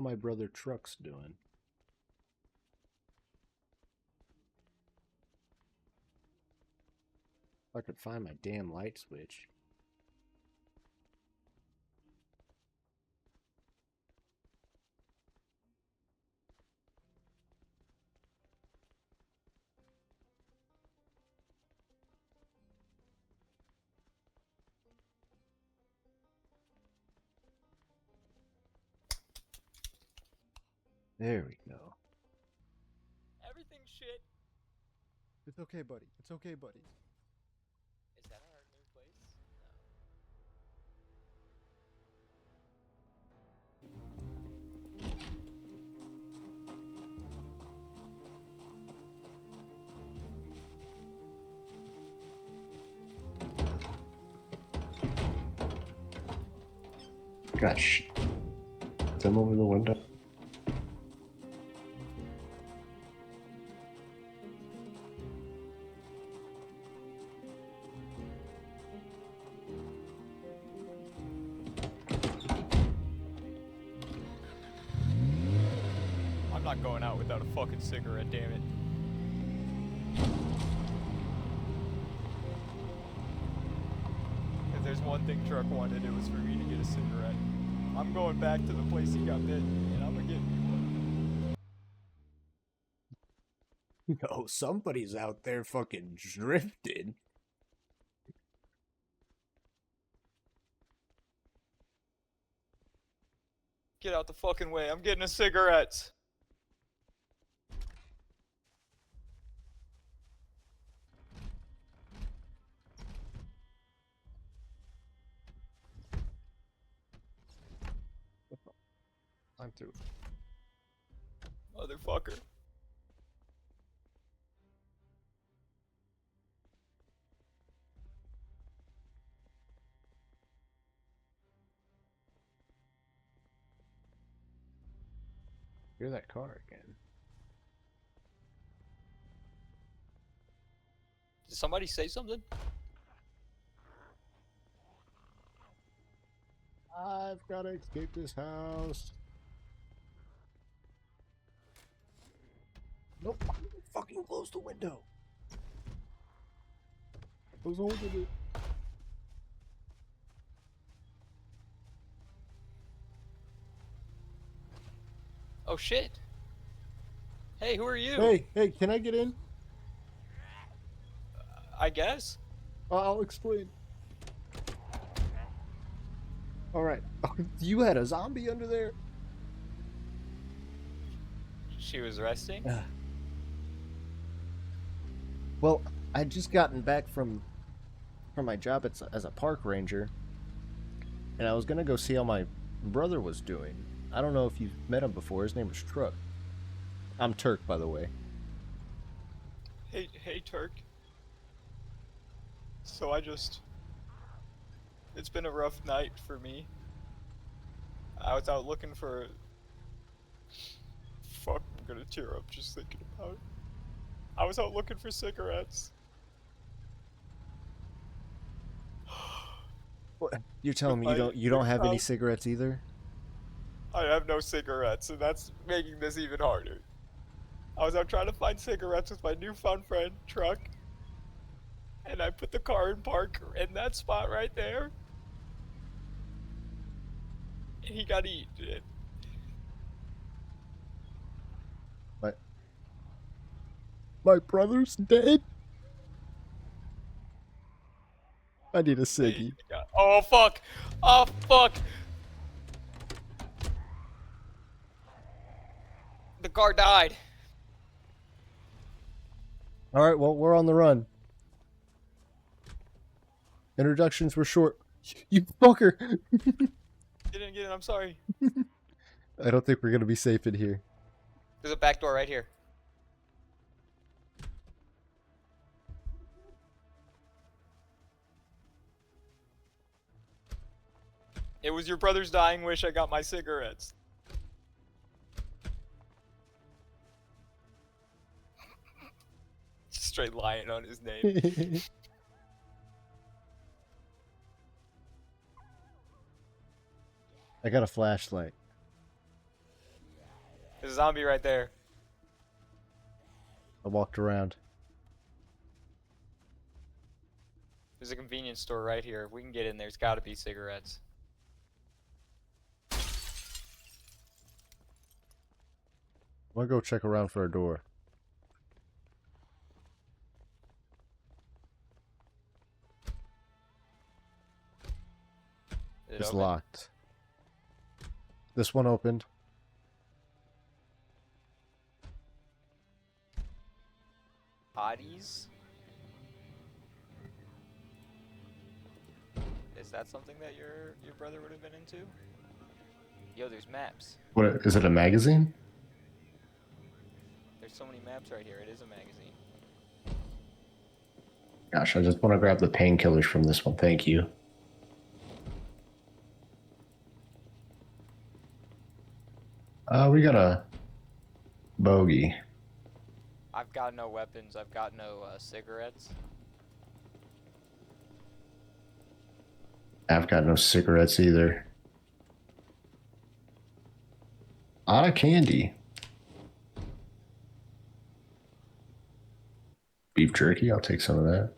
my brother Truck's doing. If I could find my damn light switch. There we go. Everything's shit. It's okay, buddy. It's okay, buddy. Is that our new place? Gosh. Them over the window. I'm not going out without a fucking cigarette, damn it. If there's one thing Truck wanted, it was for me to get a cigarette. I'm going back to the place he got bit, and I'm gonna get me one. No, somebody's out there fucking drifted. Get out the fucking way, I'm getting a cigarette. I'm through. Motherfucker. Hear that car again. Did somebody say something? I've got to escape this house. Nope. Fucking close the window. I was holding it. Oh shit. Hey, who are you? Hey, can I get in? I guess. I'll explain. Alright. You had a zombie under there? She was resting? Well, I'd just gotten back from my job as a park ranger, and I was gonna go see how my brother was doing. I don't know if you've met him before. His name is Truck. I'm Turk, by the way. Hey, Turk. So it's been a rough night for me. I was out looking for... Fuck, I'm gonna tear up just thinking about it. I was out looking for cigarettes. What? You're telling me With you don't have any child. cigarettes either? I have no cigarettes, and that's making this even harder. I was out trying to find cigarettes with my newfound friend, Truck. And I put the car in park in that spot right there. And he got eaten. My brother's dead? I need a ciggy. Oh fuck! Oh fuck! The car died. Alright, well, we're on the run. Introductions were short. You fucker! Get in, I'm sorry. I don't think we're gonna be safe in here. There's a back door right here. It was your brother's dying wish I got my cigarettes. Straight lying on his name. I got a flashlight. There's a zombie right there. I walked around. There's a convenience store right here. If we can get in, there's got to be cigarettes. I'm gonna go check around for a door. Is it It's open? locked. This one opened. Hotties? Is that something that your brother would have been into? Yo, there's maps. What is it? A magazine? There's so many maps right here. It is a magazine. Gosh, I just want to grab the painkillers from this one. Thank you. We got a bogey. I've got no weapons. I've got no cigarettes. I've got no cigarettes either. Out of candy. Beef jerky, I'll take some of that.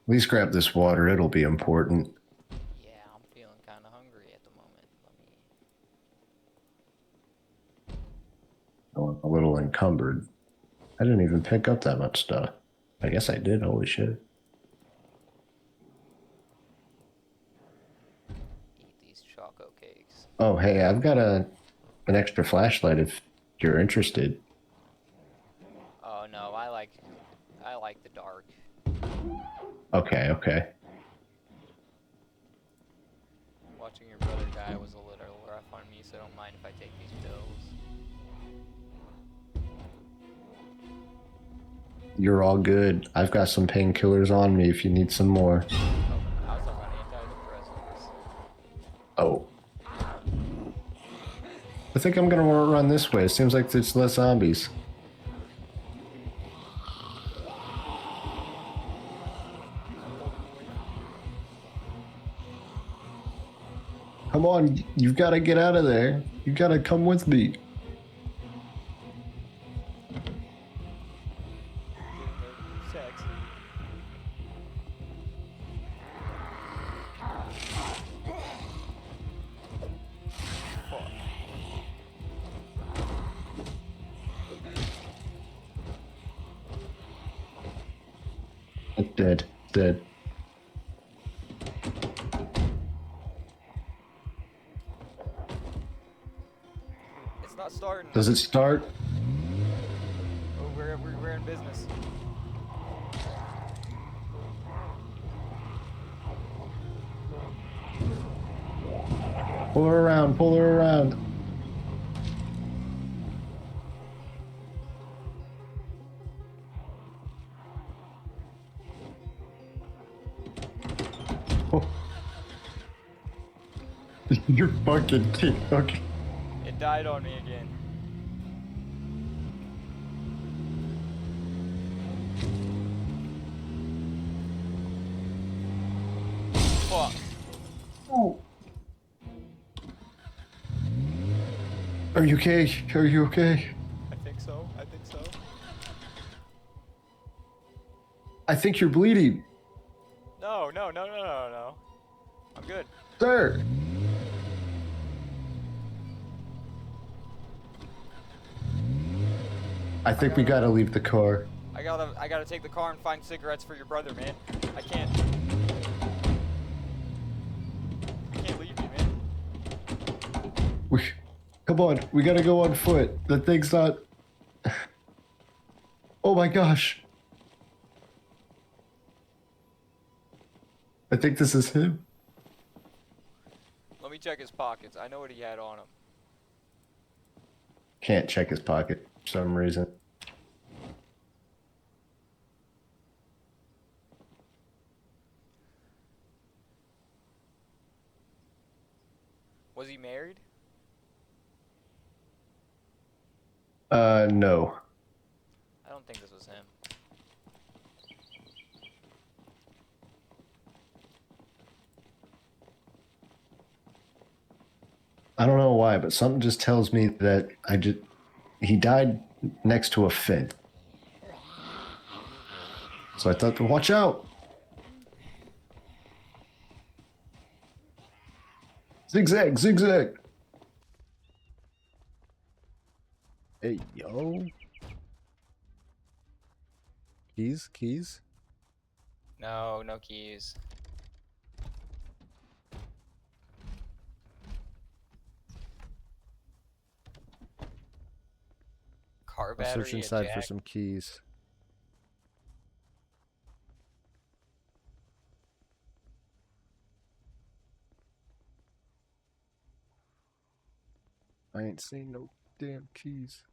At least grab this water, it'll be important. Yeah, I'm feeling kind of hungry at the moment. I'm a little encumbered. I didn't even pick up that much stuff. I guess I did, holy shit. Eat these choco cakes. Oh, hey, I've got an extra flashlight if you're interested. Oh no, I like the dark. Okay, okay. Watching your brother die was a little rough on me, so don't mind if I take these pills. You're all good. I've got some painkillers on me if you need some more. Oh, I was talking about antidepressants. Oh. I think I'm gonna want to run this way. It seems like there's less zombies. Come on, you've got to get out of there. You got to come with me. Sexy. Fuck. Dead, dead. It's not starting. Does it start? Oh, we're in business. Pull her around, pull her around. Oh. You're fucking okay. It died on me again. Fuck. Oh. Are you okay? Are you okay? I think so. I think so. I think you're bleeding. No, no, no, no, no, no. I'm good. Sir. I think we gotta leave the car. I gotta take the car and find cigarettes for your brother, man. I can't leave you, man. Come on, we gotta go on foot. The thing's not. Oh my gosh. I think this is him. Let me check his pockets. I know what he had on him. Can't check his pocket for some reason. Was he married? No. I don't know why, but something just tells me that he died next to a Finn. So I thought, watch out! Zigzag, zigzag! Hey, yo. Keys, keys. No, no keys. Car I'll search battery, a inside for jack. some keys. I ain't seen no damn keys.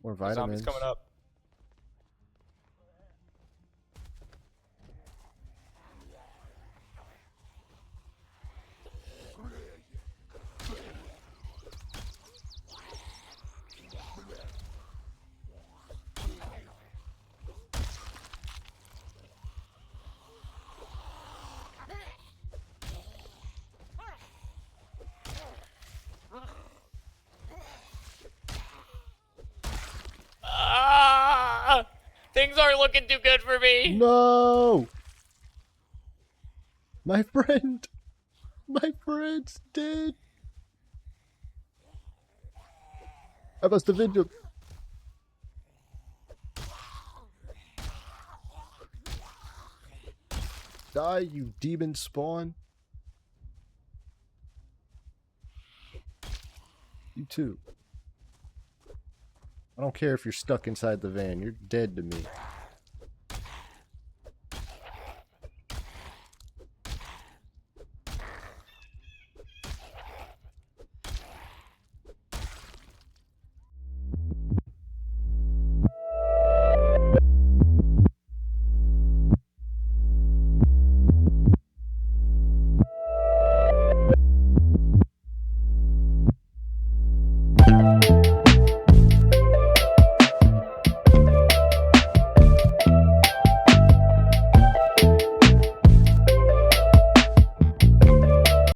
More The zombie's vitamins. coming up. Ah! Things aren't looking too good for me. No! My friend! My friend's dead! I must avenge him. Die, you demon spawn. You too. I don't care if you're stuck inside the van. You're dead to me.